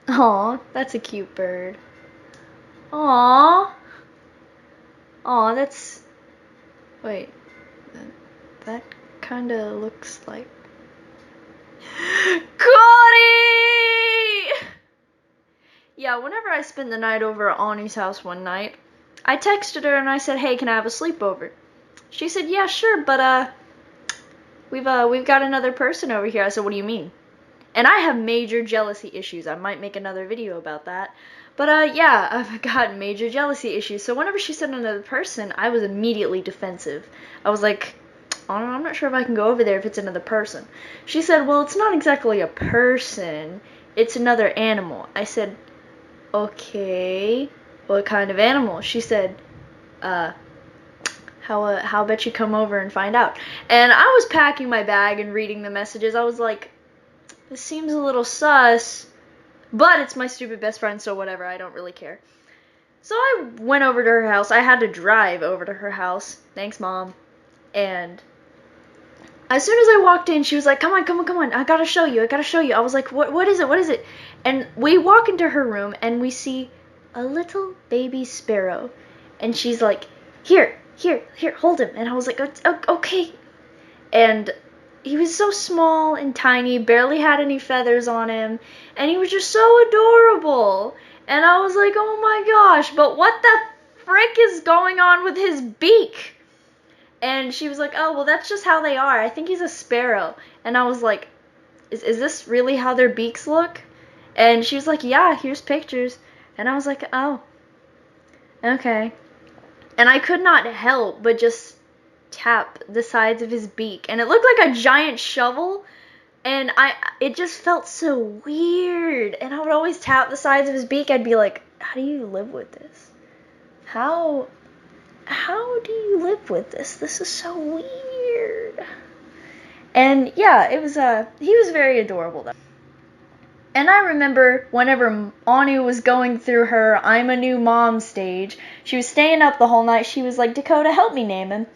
Aw, that's a cute bird. Aw. Aw, that's... Wait. That kinda looks like... Kori! Yeah, whenever I spent the night over at Anu's house one night, I texted her and I said, hey, can I have a sleepover? She said, yeah, sure, but, we've got another person over here. I said, what do you mean? And I have major jealousy issues. I might make another video about that. But, yeah, I've got major jealousy issues. So whenever she said another person, I was immediately defensive. I was like, I'm not sure if I can go over there if it's another person. She said, well, it's not exactly a person. It's another animal. I said, okay, what kind of animal? She said, how about you come over and find out? And I was packing my bag and reading the messages. I was like, this seems a little sus, but it's my stupid best friend, so whatever, I don't really care. So I went over to her house. I had to drive over to her house. Thanks, Mom. And as soon as I walked in, she was like, come on, I gotta show you. I was like, what is it? And we walk into her room, and we see a little baby sparrow. And she's like, here, hold him. And I was like, okay. And he was so small and tiny, barely had any feathers on him, and he was just so adorable. And I was like, oh my gosh, but what the frick is going on with his beak? And she was like, oh, well, that's just how they are. I think he's a sparrow. And I was like, is this really how their beaks look? And she was like, yeah, here's pictures. And I was like, oh, okay. And I could not help but just tap the sides of his beak, and it looked like a giant shovel, and it just felt so weird. And I would always tap the sides of his beak. I'd be like, how do you live with this? How do you live with this? This is so weird. And yeah, it was he was very adorable though. And I remember whenever Anu was going through her I'm a new mom stage, she was staying up the whole night. She was like, Dakota, help me name him.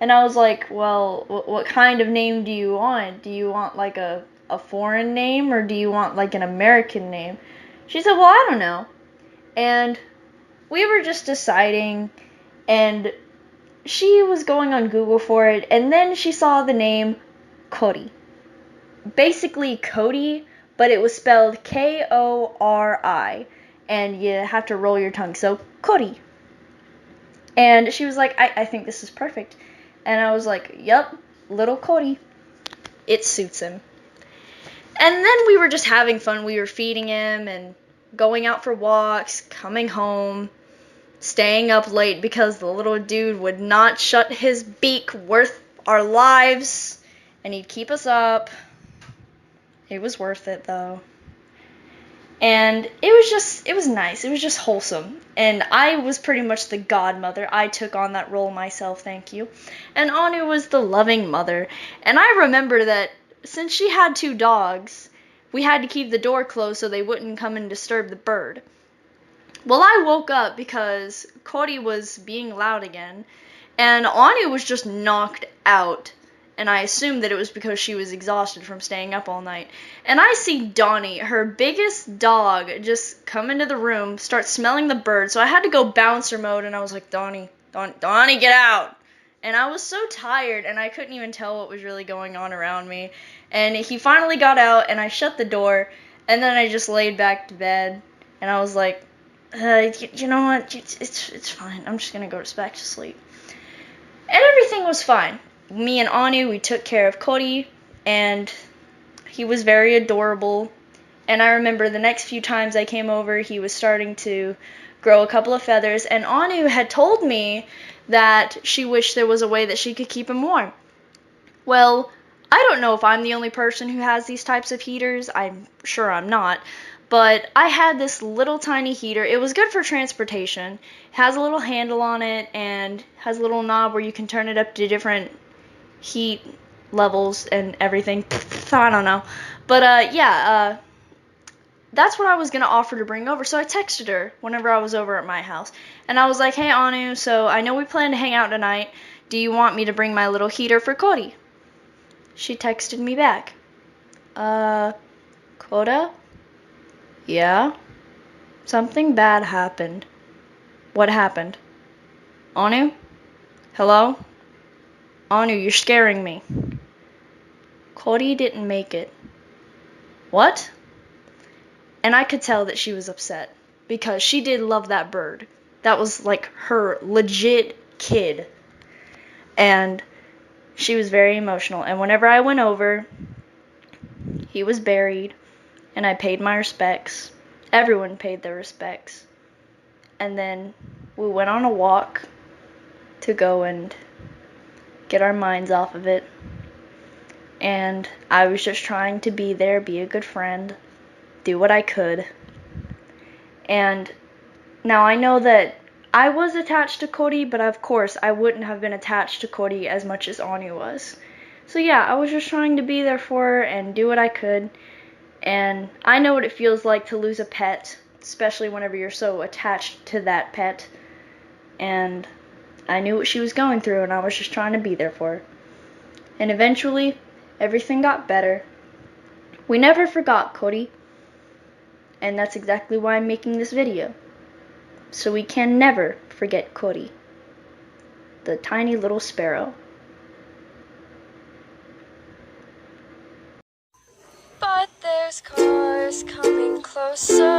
And I was like, well, what kind of name do you want? Do you want like a foreign name, or do you want like an American name? She said, well, I don't know. And we were just deciding, and she was going on Google for it, and then she saw the name Kori. Basically Cody, but it was spelled Kori, and you have to roll your tongue, so Kori. And she was like, I think this is perfect. And I was like, yep, little Kori. It suits him. And then we were just having fun. We were feeding him and going out for walks, coming home, staying up late because the little dude would not shut his beak worth our lives, and he'd keep us up. It was worth it, though. And it was nice. It was just wholesome. And I was pretty much the godmother. I took on that role myself, thank you. And Anu was the loving mother. And I remember that since she had 2 dogs, we had to keep the door closed so they wouldn't come and disturb the bird. Well, I woke up because Kori was being loud again, and Anu was just knocked out. And I assumed that it was because she was exhausted from staying up all night. And I see Donnie, her biggest dog, just come into the room, start smelling the bird. So I had to go bouncer mode, and I was like, Donnie, get out. And I was so tired, and I couldn't even tell what was really going on around me. And he finally got out, and I shut the door, and then I just laid back to bed. And I was like, you know what, it's fine. I'm just going to go back to sleep. And everything was fine. Me and Anu, we took care of Kori, and he was very adorable. And I remember the next few times I came over, he was starting to grow a couple of feathers, and Anu had told me that she wished there was a way that she could keep him warm. Well, I don't know if I'm the only person who has these types of heaters. I'm sure I'm not. But I had this little tiny heater. It was good for transportation. It has a little handle on it and has a little knob where you can turn it up to different heat levels and everything. I don't know. But yeah, that's what I was going to offer to bring over. So I texted her whenever I was over at my house. And I was like, hey, Anu, so I know we plan to hang out tonight. Do you want me to bring my little heater for Kori? She texted me back. Koda? Yeah? Something bad happened. What happened? Anu? Hello? Anu, you're scaring me. Kori didn't make it. What? And I could tell that she was upset, because she did love that bird. That was like her legit kid. And she was very emotional. And whenever I went over, he was buried, and I paid my respects. Everyone paid their respects. And then we went on a walk to go and get our minds off of it. And I was just trying to be there, be a good friend, do what I could. And now I know that I was attached to Kori, but of course I wouldn't have been attached to Kori as much as Anu was. So yeah, I was just trying to be there for her and do what I could. And I know what it feels like to lose a pet, especially whenever you're so attached to that pet. And I knew what she was going through, and I was just trying to be there for her. And eventually, everything got better. We never forgot Kori, and that's exactly why I'm making this video. So we can never forget Kori, the tiny little sparrow. But there's cars coming closer.